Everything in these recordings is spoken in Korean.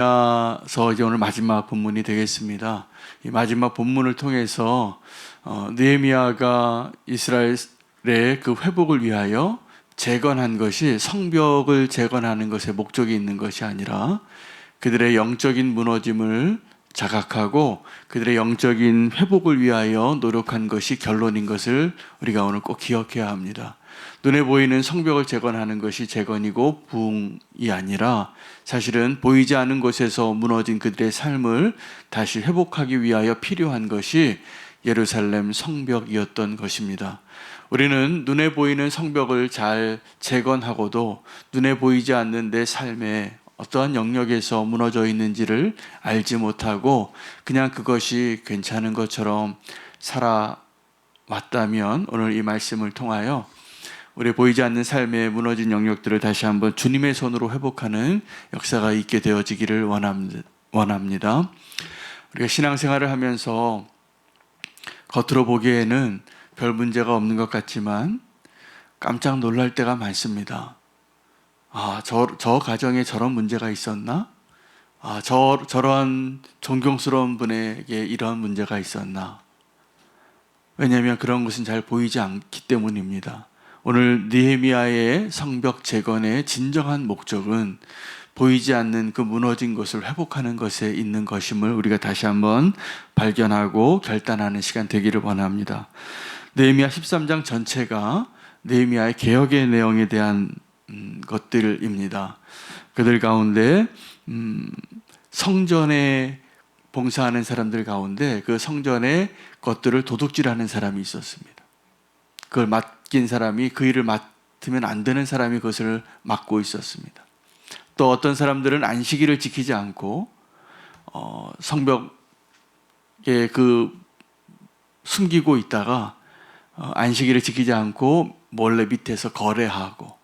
서 이제 오늘 마지막 본문이 되겠습니다. 이 마지막 본문을 통해서 느헤미야가 이스라엘의 그 회복을 위하여 재건한 것이 성벽을 재건하는 것에 목적이 있는 것이 아니라 그들의 영적인 무너짐을 자각하고 그들의 영적인 회복을 위하여 노력한 것이 결론인 것을 우리가 오늘 꼭 기억해야 합니다. 눈에 보이는 성벽을 재건하는 것이 재건이고 부흥이 아니라 사실은 보이지 않는 곳에서 무너진 그들의 삶을 다시 회복하기 위하여 필요한 것이 예루살렘 성벽이었던 것입니다. 우리는 눈에 보이는 성벽을 잘 재건하고도 눈에 보이지 않는 내 삶에 어떠한 영역에서 무너져 있는지를 알지 못하고 그냥 그것이 괜찮은 것처럼 살아왔다면 오늘 이 말씀을 통하여 우리 보이지 않는 삶의 무너진 영역들을 다시 한번 주님의 손으로 회복하는 역사가 있게 되어지기를 원합니다. 우리가 신앙생활을 하면서 겉으로 보기에는 별 문제가 없는 것 같지만 깜짝 놀랄 때가 많습니다. 저 가정에 저런 문제가 있었나? 저런 존경스러운 분에게 이런 문제가 있었나? 왜냐하면 그런 것은 잘 보이지 않기 때문입니다. 오늘 느헤미야의 성벽 재건의 진정한 목적은 보이지 않는 그 무너진 것을 회복하는 것에 있는 것임을 우리가 다시 한번 발견하고 결단하는 시간 되기를 원합니다. 느헤미야 13장 전체가 느헤미야의 개혁의 내용에 대한 것들입니다. 그들 가운데 성전에 봉사하는 사람들 가운데 그 성전의 것들을 도둑질하는 사람이 있었습니다. 그걸 맡긴 사람이 그 일을 맡으면 안 되는 사람이 그것을 맡고 있었습니다. 또 어떤 사람들은 안식일을 지키지 않고 성벽에 숨기고 있다가 안식일을 지키지 않고 몰래 밑에서 거래하고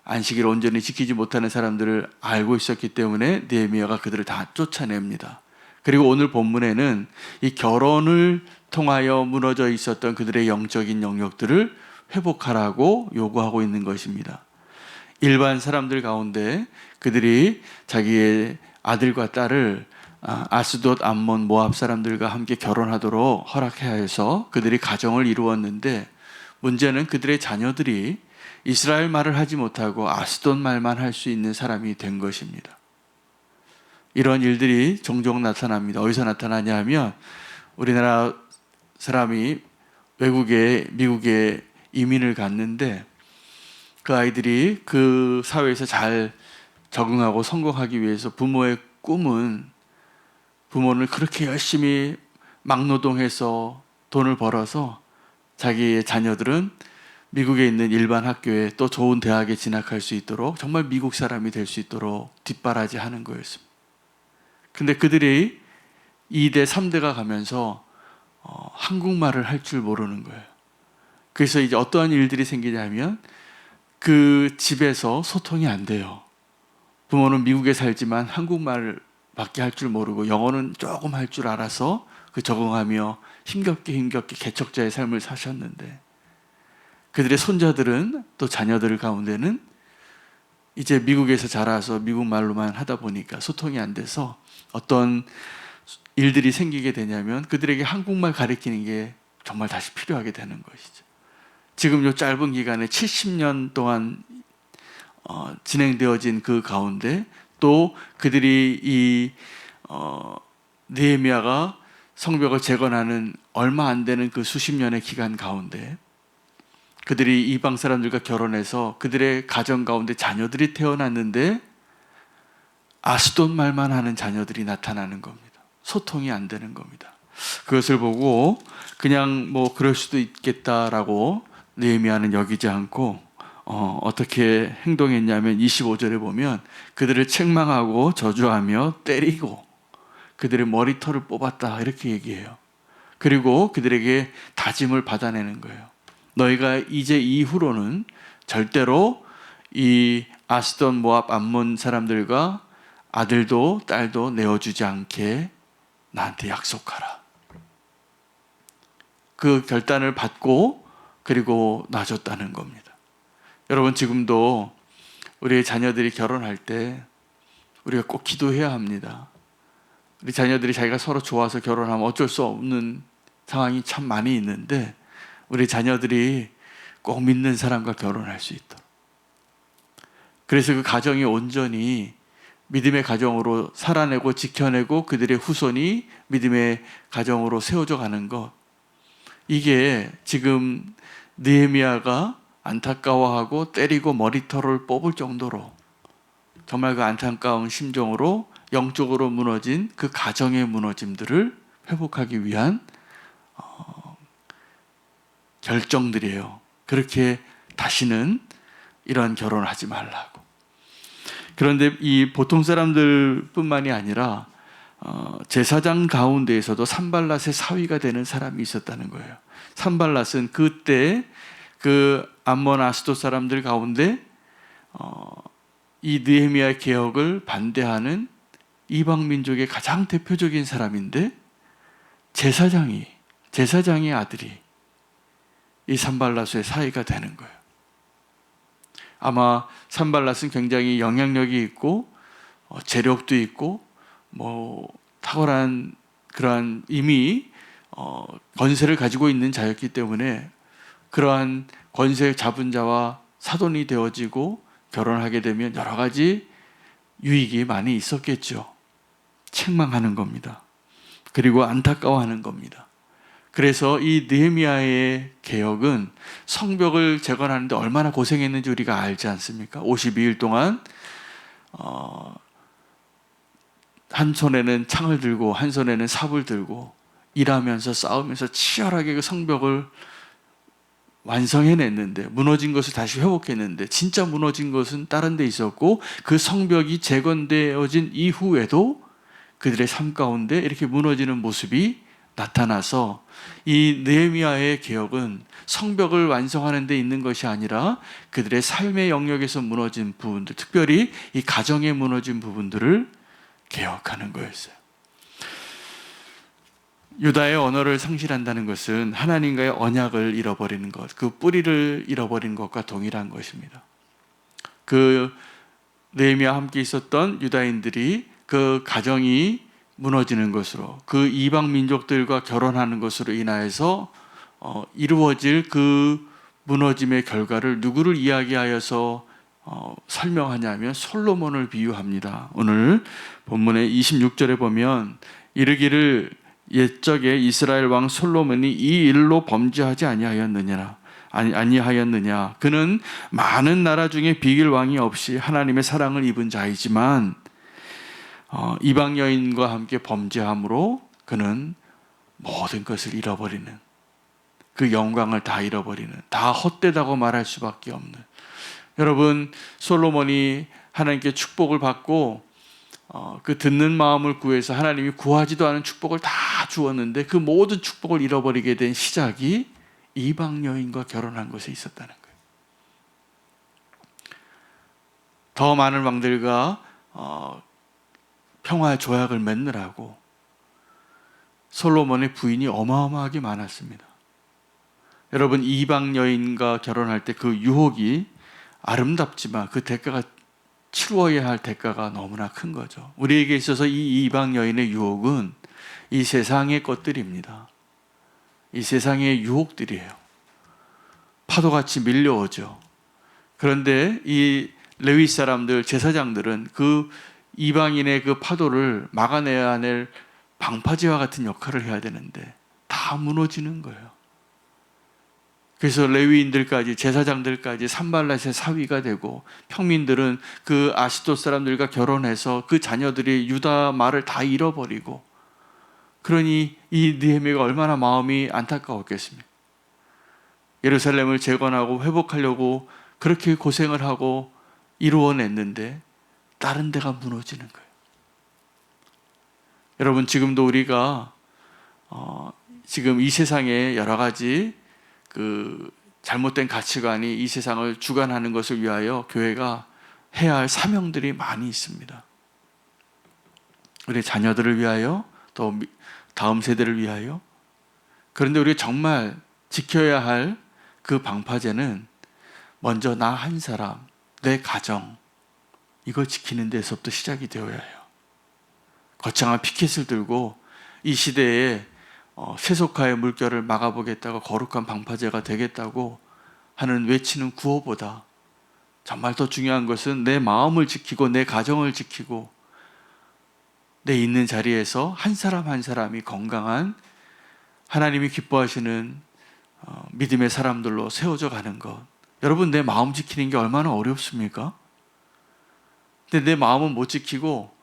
안식일을 온전히 지키지 못하는 사람들을 알고 있었기 때문에 느헤미야가 그들을 다 쫓아냅니다. 그리고 오늘 본문에는 이 결혼을 통하여 무너져 있었던 그들의 영적인 영역들을 회복하라고 요구하고 있는 것입니다. 일반 사람들 가운데 그들이 자기의 아들과 딸을 아스돗, 암몬, 모압 사람들과 함께 결혼하도록 허락해야 해서 그들이 가정을 이루었는데 문제는 그들의 자녀들이 이스라엘 말을 하지 못하고 아스돗 말만 할 수 있는 사람이 된 것입니다. 이런 일들이 종종 나타납니다. 어디서 나타나냐 하면 우리나라 사람이 미국에 이민을 갔는데 그 아이들이 그 사회에서 잘 적응하고 성공하기 위해서 부모의 꿈은 부모는 그렇게 열심히 막노동해서 돈을 벌어서 자기의 자녀들은 미국에 있는 일반 학교에 또 좋은 대학에 진학할 수 있도록 정말 미국 사람이 될 수 있도록 뒷바라지 하는 거였습니다. 근데 그들이 2대, 3대가 가면서 한국말을 할 줄 모르는 거예요. 그래서 이제 어떠한 일들이 생기냐면 그 집에서 소통이 안 돼요. 부모는 미국에 살지만 한국말을 밖에 할 줄 모르고 영어는 조금 할 줄 알아서 적응하며 힘겹게 개척자의 삶을 사셨는데 그들의 손자들은 또 자녀들 가운데는 이제 미국에서 자라서 미국 말로만 하다 보니까 소통이 안 돼서 어떤 일들이 생기게 되냐면 그들에게 한국말 가르치는 게 정말 다시 필요하게 되는 것이죠. 지금 이 짧은 기간에 70년 동안 진행되어진 그 가운데 또 그들이 느헤미야가 성벽을 재건하는 얼마 안 되는 그 수십 년의 기간 가운데 그들이 이방 사람들과 결혼해서 그들의 가정 가운데 자녀들이 태어났는데 아스돗 말만 하는 자녀들이 나타나는 겁니다. 소통이 안 되는 겁니다. 그것을 보고 그냥 그럴 수도 있겠다라고 느헤미야는 여기지 않고 어떻게 행동했냐면 25절에 보면 그들을 책망하고 저주하며 때리고 그들의 머리털을 뽑았다 이렇게 얘기해요. 그리고 그들에게 다짐을 받아내는 거예요. 너희가 이제 이후로는 절대로 이 아스돗, 모압, 암몬 사람들과 아들도 딸도 내어주지 않게 나한테 약속하라. 그 결단을 받고 그리고 놔줬다는 겁니다. 여러분 지금도 우리의 자녀들이 결혼할 때 우리가 꼭 기도해야 합니다. 우리 자녀들이 자기가 서로 좋아서 결혼하면 어쩔 수 없는 상황이 참 많이 있는데 우리 자녀들이 꼭 믿는 사람과 결혼할 수 있도록, 그래서 그 가정이 온전히 믿음의 가정으로 살아내고 지켜내고 그들의 후손이 믿음의 가정으로 세워져 가는 것, 이게 지금 느헤미야가 안타까워하고 때리고 머리털을 뽑을 정도로 정말 그 안타까운 심정으로 영적으로 무너진 그 가정의 무너짐들을 회복하기 위한 결정들이에요. 그렇게 다시는 이런 결혼을 하지 말라고. 그런데 이 보통 사람들뿐만이 아니라 제사장 가운데에서도 산발랏의 사위가 되는 사람이 있었다는 거예요. 산발랏은 그때 그 암몬 아스돗 사람들 가운데 이 느헤미야 개혁을 반대하는 이방 민족의 가장 대표적인 사람인데 제사장의 아들이 이 산발랏의 사위가 되는 거예요. 아마 산발랏은 굉장히 영향력이 있고 재력도 있고 탁월한 그러한 이미 권세를 가지고 있는 자였기 때문에 그러한 권세 잡은 자와 사돈이 되어지고 결혼하게 되면 여러 가지 유익이 많이 있었겠죠. 책망하는 겁니다. 그리고 안타까워하는 겁니다. 그래서 이 느헤미야의 개혁은 성벽을 재건하는데 얼마나 고생했는지 우리가 알지 않습니까? 52일 동안 한 손에는 창을 들고 한 손에는 삽을 들고 일하면서 싸우면서 치열하게 그 성벽을 완성해냈는데, 무너진 것을 다시 회복했는데, 진짜 무너진 것은 다른 데 있었고 그 성벽이 재건되어진 이후에도 그들의 삶 가운데 이렇게 무너지는 모습이 나타나서 이 느헤미야의 개혁은 성벽을 완성하는 데 있는 것이 아니라 그들의 삶의 영역에서 무너진 부분들, 특별히 이 가정에 무너진 부분들을 개혁하는 거였어요. 유다의 언어를 상실한다는 것은 하나님과의 언약을 잃어버리는 것, 그 뿌리를 잃어버린 것과 동일한 것입니다. 그 느헤미야와 함께 있었던 유다인들이 그 가정이 무너지는 것으로, 그 이방 민족들과 결혼하는 것으로 인하여서 이루어질 그 무너짐의 결과를 누구를 이야기하여서 설명하냐면 솔로몬을 비유합니다. 오늘 본문의 26절에 보면 이르기를 옛적에 이스라엘 왕 솔로몬이 이 일로 범죄하지 아니하였느냐. 그는 많은 나라 중에 비길 왕이 없이 하나님의 사랑을 입은 자이지만 이방 여인과 함께 범죄함으로 그는 모든 것을 잃어버리는, 그 영광을 다 잃어버리는, 다 헛되다고 말할 수밖에 없는. 여러분, 솔로몬이 하나님께 축복을 받고 그 듣는 마음을 구해서 하나님이 구하지도 않은 축복을 다 주었는데 그 모든 축복을 잃어버리게 된 시작이 이방 여인과 결혼한 것에 있었다는 거예요. 더 많은 왕들과 평화의 조약을 맺느라고 솔로몬의 부인이 어마어마하게 많았습니다. 여러분, 이방 여인과 결혼할 때 그 유혹이 아름답지만 그 대가가, 치루어야 할 대가가 너무나 큰 거죠. 우리에게 있어서 이 이방 여인의 유혹은 이 세상의 것들입니다. 이 세상의 유혹들이에요. 파도같이 밀려오죠. 그런데 이 레위 사람들, 제사장들은 그 이방인의 그 파도를 막아내야 할 방파제와 같은 역할을 해야 되는데 다 무너지는 거예요. 그래서 레위인들까지, 제사장들까지 산발랏의 사위가 되고, 평민들은 그 아스돗 사람들과 결혼해서 그 자녀들이 유다 말을 다 잃어버리고, 그러니 이 느헤미야가 얼마나 마음이 안타까웠겠습니까? 예루살렘을 재건하고 회복하려고 그렇게 고생을 하고 이루어냈는데 다른 데가 무너지는 거예요. 여러분, 지금도 우리가 지금 이 세상에 여러 가지 그 잘못된 가치관이 이 세상을 주관하는 것을 위하여 교회가 해야 할 사명들이 많이 있습니다. 우리 자녀들을 위하여, 또 다음 세대를 위하여. 그런데 우리가 정말 지켜야 할 그 방파제는 먼저 나 한 사람, 내 가정, 이거 지키는 데서부터 시작이 되어야 해요. 거창한 피켓을 들고 이 시대에 세속화의 물결을 막아보겠다고 거룩한 방파제가 되겠다고 하는 외치는 구호보다 정말 더 중요한 것은 내 마음을 지키고 내 가정을 지키고 내 있는 자리에서 한 사람 한 사람이 건강한 하나님이 기뻐하시는 믿음의 사람들로 세워져 가는 것. 여러분, 내 마음 지키는 게 얼마나 어렵습니까? 근데 내 마음은 못 지키고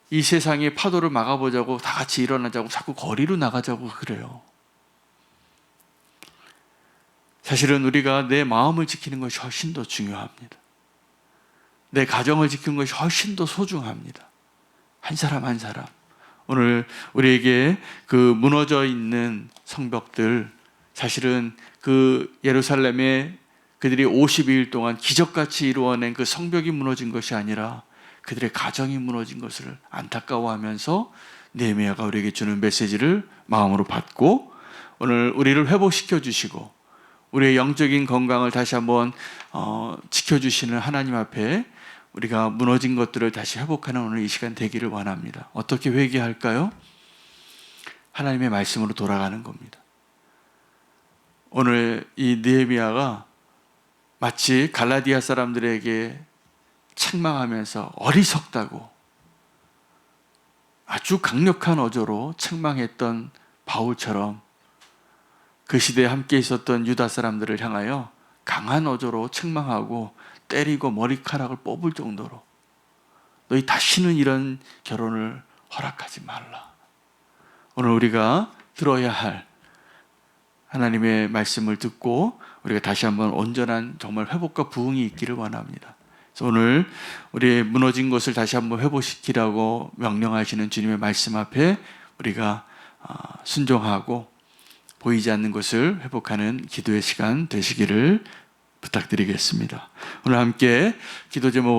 이 세상의 파도를 막아보자고 다 같이 일어나자고 자꾸 거리로 나가자고 그래요. 사실은 우리가 내 마음을 지키는 것이 훨씬 더 중요합니다. 내 가정을 지키는 것이 훨씬 더 소중합니다. 한 사람 한 사람. 오늘 우리에게 그 무너져 있는 성벽들, 사실은 그 예루살렘에 그들이 52일 동안 기적같이 이루어낸 그 성벽이 무너진 것이 아니라 그들의 가정이 무너진 것을 안타까워하면서 느헤미야가 우리에게 주는 메시지를 마음으로 받고 오늘 우리를 회복시켜 주시고 우리의 영적인 건강을 다시 한번 지켜주시는 하나님 앞에 우리가 무너진 것들을 다시 회복하는 오늘 이 시간 되기를 원합니다. 어떻게 회개할까요? 하나님의 말씀으로 돌아가는 겁니다. 오늘 이 느헤미야가 마치 갈라디아 사람들에게 책망하면서 어리석다고 아주 강력한 어조로 책망했던 바울처럼 그 시대에 함께 있었던 유다 사람들을 향하여 강한 어조로 책망하고 때리고 머리카락을 뽑을 정도로 너희 다시는 이런 결혼을 허락하지 말라. 오늘 우리가 들어야 할 하나님의 말씀을 듣고 우리가 다시 한번 온전한 정말 회복과 부흥이 있기를 원합니다. 그래서 오늘 우리의 무너진 것을 다시 한번 회복시키라고 명령하시는 주님의 말씀 앞에 우리가 순종하고 보이지 않는 것을 회복하는 기도의 시간 되시기를 부탁드리겠습니다. 오늘 함께 기도 제목